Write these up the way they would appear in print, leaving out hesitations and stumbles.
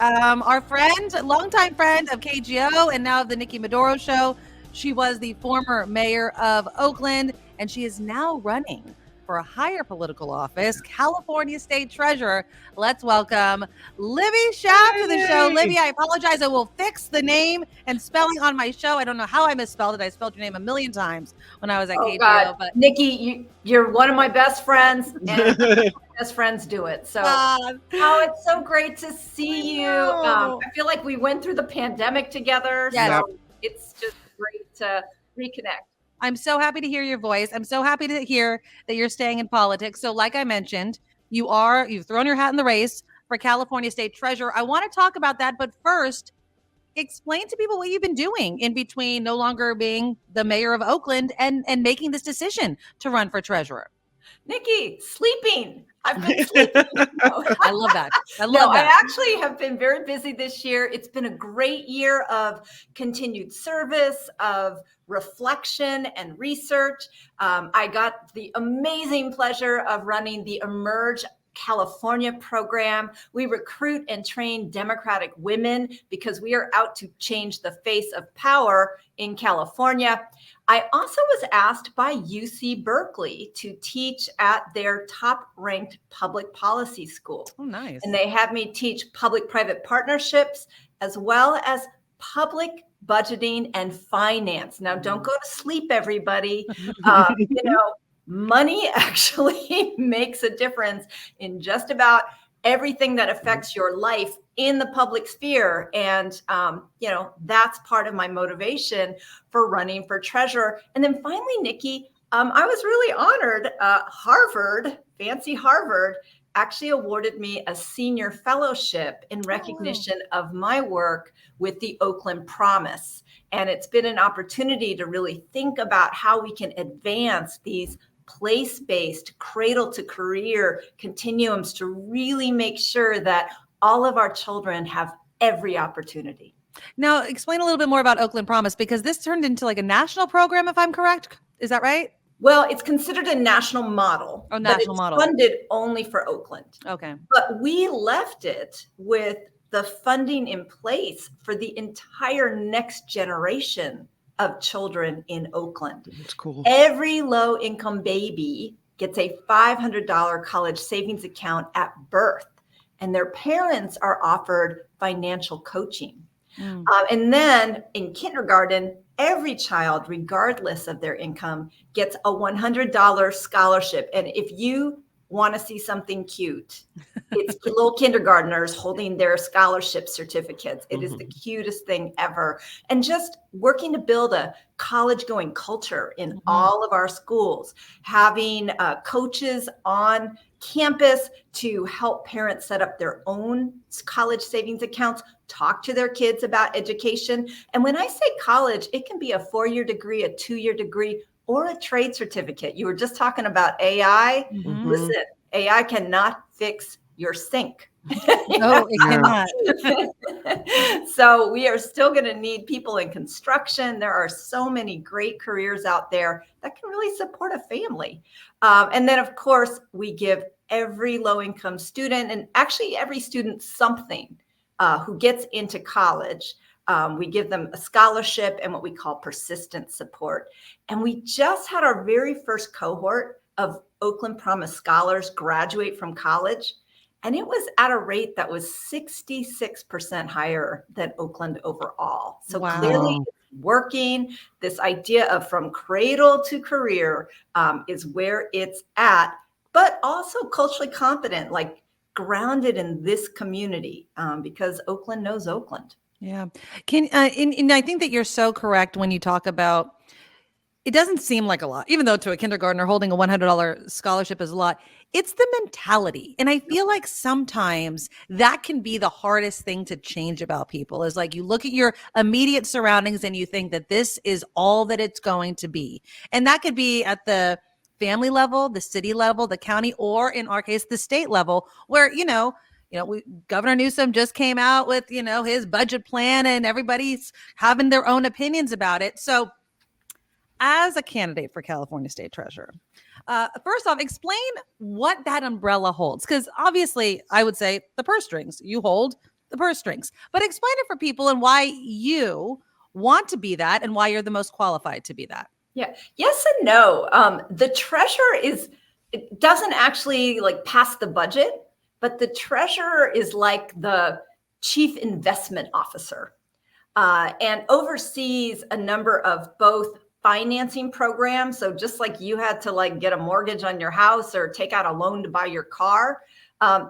Our friend, longtime friend of KGO and now of the Nikki Maduro Show. She was the former mayor of Oakland, and she is now running for a higher political office, California State Treasurer. Let's welcome Libby Schaaf to the show. Libby, I apologize. I will fix the name and spelling on my show. I don't know how I misspelled it. I spelled your name a million times when I was at KGO. God. But Nikki, you're one of my best friends, and best friends do it. So, it's so great to see you. I feel like we went through the pandemic together. Yes. So it's just great to reconnect. I'm so happy to hear your voice. I'm so happy to hear that you're staying in politics. So like I mentioned, you've thrown your hat in the race for California State Treasurer. I want to talk about that, but first, explain to people what you've been doing in between no longer being the mayor of Oakland and making this decision to run for treasurer. Nikki, sleeping. I've been sleeping. I love that. I actually have been very busy this year. It's been a great year of continued service, of reflection and research. I got the amazing pleasure of running the Emerge California program. We recruit and train Democratic women because we are out to change the face of power in California. I also was asked by UC Berkeley to teach at their top-ranked public policy school. Oh, nice. And they had me teach public-private partnerships as well as public budgeting and finance. Now, don't go to sleep, everybody. Money actually makes a difference in just about everything that affects your life in the public sphere. And, that's part of my motivation for running for treasurer. And then finally, Nikki, I was really honored. Fancy Harvard, actually awarded me a senior fellowship in recognition of my work with the Oakland Promise. And it's been an opportunity to really think about how we can advance these place-based cradle to career continuums to really make sure that all of our children have every opportunity. Now, explain a little bit more about Oakland Promise, because this turned into like a national program, if I'm correct. Is that right? Well, it's considered a national model. But it's funded only for Oakland. Okay. But we left it with the funding in place for the entire next generation of children in Oakland. That's cool. Every low-income baby gets a $500 college savings account at birth, and their parents are offered financial coaching. And then in kindergarten, every child, regardless of their income, gets a $100 scholarship. And if you want to see something cute, it's little kindergartners holding their scholarship certificates. It is the cutest thing ever. And just working to build a college going culture in all of our schools, having coaches on campus to help parents set up their own college savings accounts, talk to their kids about education. And when I say college, it can be a 4-year degree, a 2-year degree, or a trade certificate. You were just talking about AI. Listen, AI cannot fix your sink. No, it cannot. So we are still going to need people in construction. There are so many great careers out there that can really support a family. And then, of course, we give every low-income student, and actually every student, something who gets into college. We give them a scholarship and what we call persistent support. And we just had our very first cohort of Oakland Promise scholars graduate from college. And it was at a rate that was 66% higher than Oakland overall. So clearly it's working. This idea of from cradle to career is where it's at, but also culturally competent, like grounded in this community because Oakland knows Oakland. Yeah. And I think that you're so correct when you talk about, it doesn't seem like a lot, even though to a kindergartner holding a $100 scholarship is a lot. It's the mentality. And I feel like sometimes that can be the hardest thing to change about people, is like you look at your immediate surroundings and you think that this is all that it's going to be. And that could be at the family level, the city level, the county, or in our case, the state level, where, Governor Newsom just came out with, his budget plan and everybody's having their own opinions about it. So as a candidate for California State Treasurer, first off, explain what that umbrella holds. Because obviously, I would say the purse strings you hold the purse strings. But explain it for people and why you want to be that and why you're the most qualified to be that. Yeah. Yes and no. The treasurer it doesn't actually like pass the budget, but the treasurer is like the chief investment officer and oversees a number of both financing programs. So just like you had to like get a mortgage on your house or take out a loan to buy your car,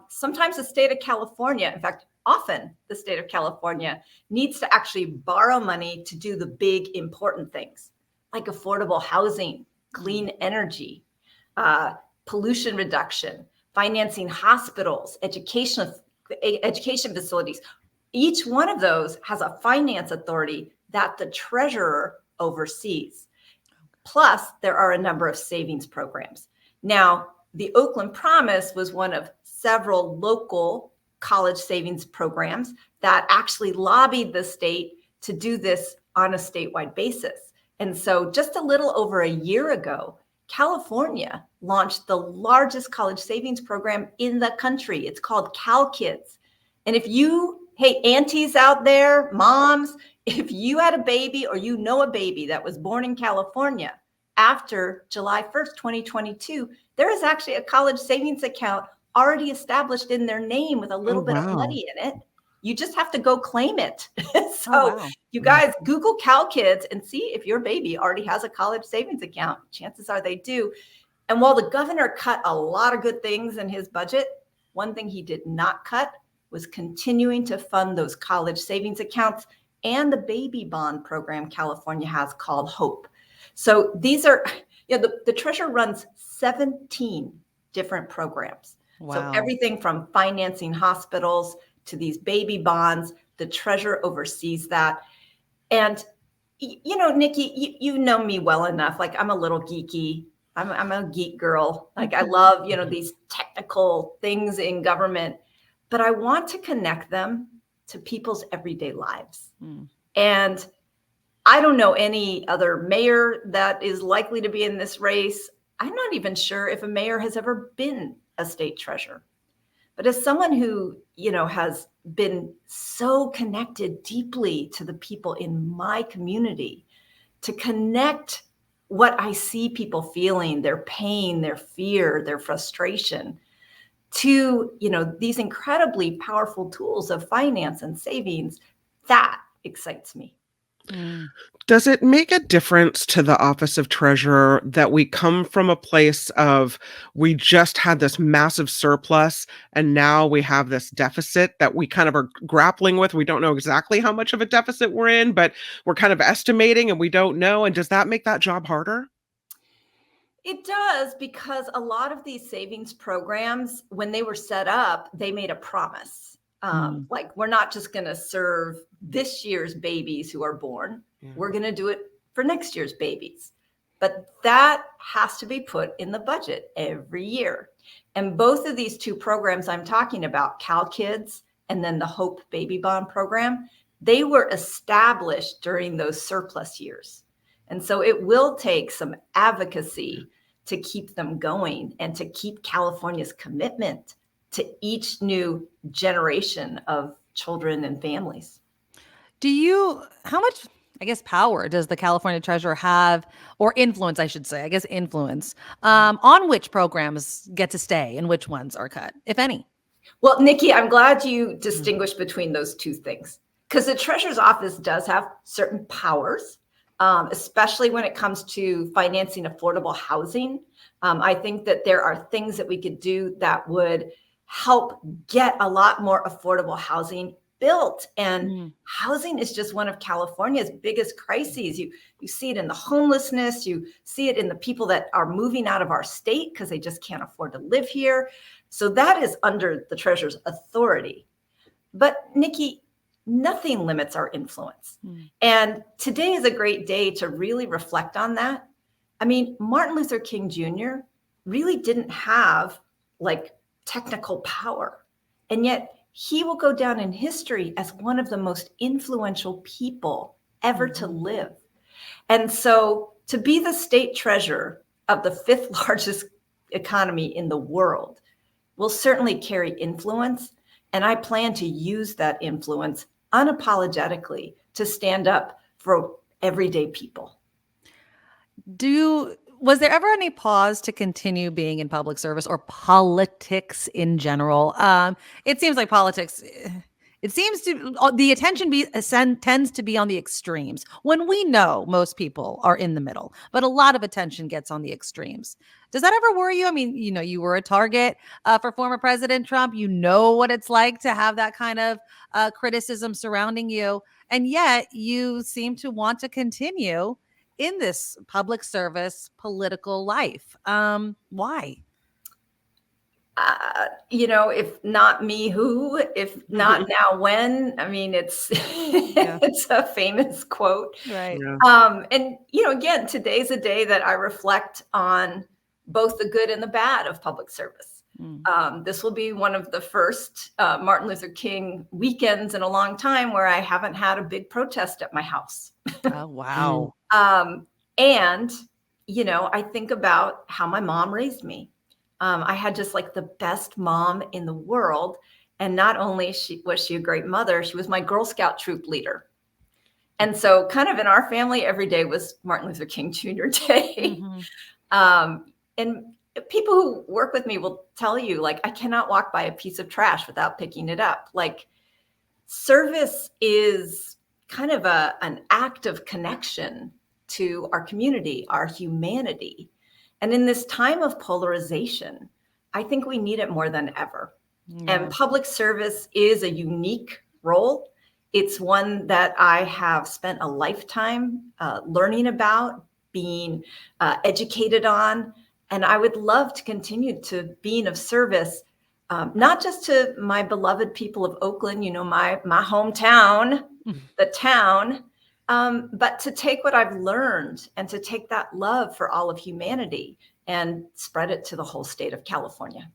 sometimes the state of California, in fact, often the state of California needs to actually borrow money to do the big important things like affordable housing, clean energy, pollution reduction, financing hospitals, education facilities. Each one of those has a finance authority that the treasurer oversees. Plus, there are a number of savings programs. Now, the Oakland Promise was one of several local college savings programs that actually lobbied the state to do this on a statewide basis. And so just a little over a year ago, California launched the largest college savings program in the country. It's called CalKids. And hey, aunties out there, moms, if you had a baby or you know a baby that was born in California after July 1st, 2022, there is actually a college savings account already established in their name with a little bit of money in it. You just have to go claim it. You guys Google CalKids and see if your baby already has a college savings account. Chances are they do. And while the governor cut a lot of good things in his budget, one thing he did not cut was continuing to fund those college savings accounts and the baby bond program California has called HOPE. So these are, the treasurer runs 17 different programs. Wow. So everything from financing hospitals to these baby bonds, the treasurer oversees that. And, Nikki, you know me well enough. Like I'm a little geeky. I'm a geek girl. Like I love, these technical things in government, but I want to connect them to people's everyday lives. And I don't know any other mayor that is likely to be in this race. I'm not even sure if a mayor has ever been a state treasurer. But as someone who, has been so connected deeply to the people in my community, to connect what I see people feeling, their pain, their fear, their frustration, to, these incredibly powerful tools of finance and savings, that excites me. Does it make a difference to the office of treasurer that we come from a place of we just had this massive surplus and now we have this deficit that we kind of are grappling with? We don't know exactly how much of a deficit we're in, but we're kind of estimating and we don't know. And does that make that job harder? It does, because a lot of these savings programs, when they were set up, they made a promise. Like, we're not just going to serve this year's babies who are born. Yeah. We're going to do it for next year's babies. But that has to be put in the budget every year. And both of these two programs I'm talking about, CalKids and then the HOPE Baby Bond program, they were established during those surplus years. And so it will take some advocacy to keep them going and to keep California's commitment to each new generation of children and families. How much, power does the California treasurer have, or influence, I should say, influence, on which programs get to stay and which ones are cut, if any? Well, Nikki, I'm glad you distinguish between those two things, because the treasurer's office does have certain powers, especially when it comes to financing affordable housing. I think that there are things that we could do that would help get a lot more affordable housing built. And housing is just one of California's biggest crises. You see it in the homelessness, you see it in the people that are moving out of our state because they just can't afford to live here. So that is under the treasurer's authority. But Nikki, nothing limits our influence. And today is a great day to really reflect on that. I mean, Martin Luther King Jr. really didn't have technical power. And yet he will go down in history as one of the most influential people ever to live. And so to be the state treasurer of the fifth largest economy in the world will certainly carry influence. And I plan to use that influence unapologetically to stand up for everyday people. Was there ever any pause to continue being in public service or politics in general? It seems like politics, it seems to the attention tends to be on the extremes when we know most people are in the middle, but a lot of attention gets on the extremes. Does that ever worry you? I mean, you were a target for former President Trump. You know what it's like to have that kind of criticism surrounding you, and yet you seem to want to continue in this public service political life. Why? If not me, who? If not now, when? I mean, it's it's a famous quote. Right. Yeah. And again, today's a day that I reflect on both the good and the bad of public service. This will be one of the first Martin Luther King weekends in a long time where I haven't had a big protest at my house. Oh, wow. And, I think about how my mom raised me. I had just like the best mom in the world. And not only was she a great mother, she was my Girl Scout troop leader. And so kind of in our family, every day was Martin Luther King Jr. Day. And people who work with me will tell you, like, I cannot walk by a piece of trash without picking it up. Like, service is kind of an act of connection to our community, our humanity. And in this time of polarization, I think we need it more than ever. Yeah. And public service is a unique role. It's one that I have spent a lifetime learning about, being educated on. And I would love to continue to being of service, not just to my beloved people of Oakland, my hometown, the town, but to take what I've learned and to take that love for all of humanity and spread it to the whole state of California.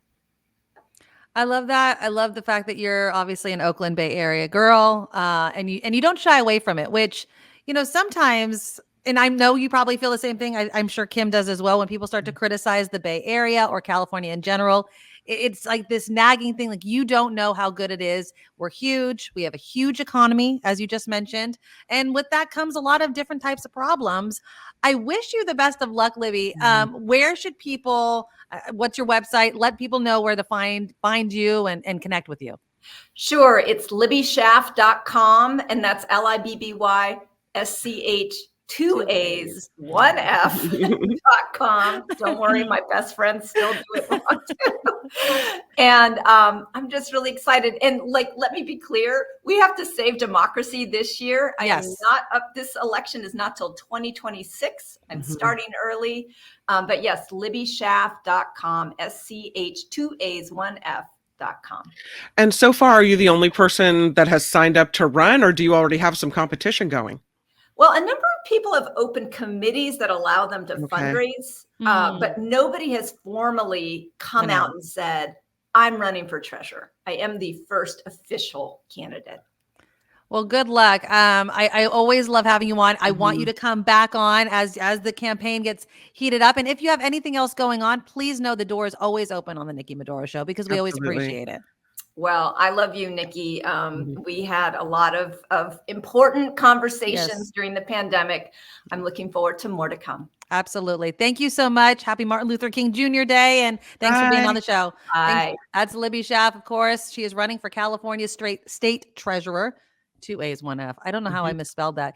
I love that. I love the fact that you're obviously an Oakland Bay Area girl, and you don't shy away from it, which, sometimes, and I know you probably feel the same thing. I'm sure Kim does as well. When people start to criticize the Bay Area or California in general, it's like this nagging thing. Like, you don't know how good it is. We're huge. We have a huge economy, as you just mentioned. And with that comes a lot of different types of problems. I wish you the best of luck, Libby. Where should people, what's your website? Let people know where to find you and connect with you. Sure. It's libbyschaaf.com, and that's LIBBYSCH 2 A's, 1 F.com. Don't worry, my best friends still do it wrong too. And I'm just really excited. And let me be clear, we have to save democracy this year. Yes. I am not up. This election is not till 2026. I'm starting early. But yes, libbyschaaf.com, SCH 2 A's, 1 F.com. And so far, are you the only person that has signed up to run, or do you already have some competition going? Well, a number of people have opened committees that allow them to fundraise, but nobody has formally come out and said, I'm running for treasurer. I am the first official candidate. Well, good luck. I always love having you on. I want you to come back on as the campaign gets heated up. And if you have anything else going on, please know the door is always open on the Nikki Medoro Show, because we always appreciate it. Well, I love you, Nikki. We had a lot of important conversations during the pandemic. I'm looking forward to more to come. Absolutely. Thank you so much. Happy Martin Luther King Jr. Day. And thanks for being on the show. Bye. That's Libby Schaaf, of course. She is running for California's state treasurer. 2 A's, 1 F. I don't know how I misspelled that.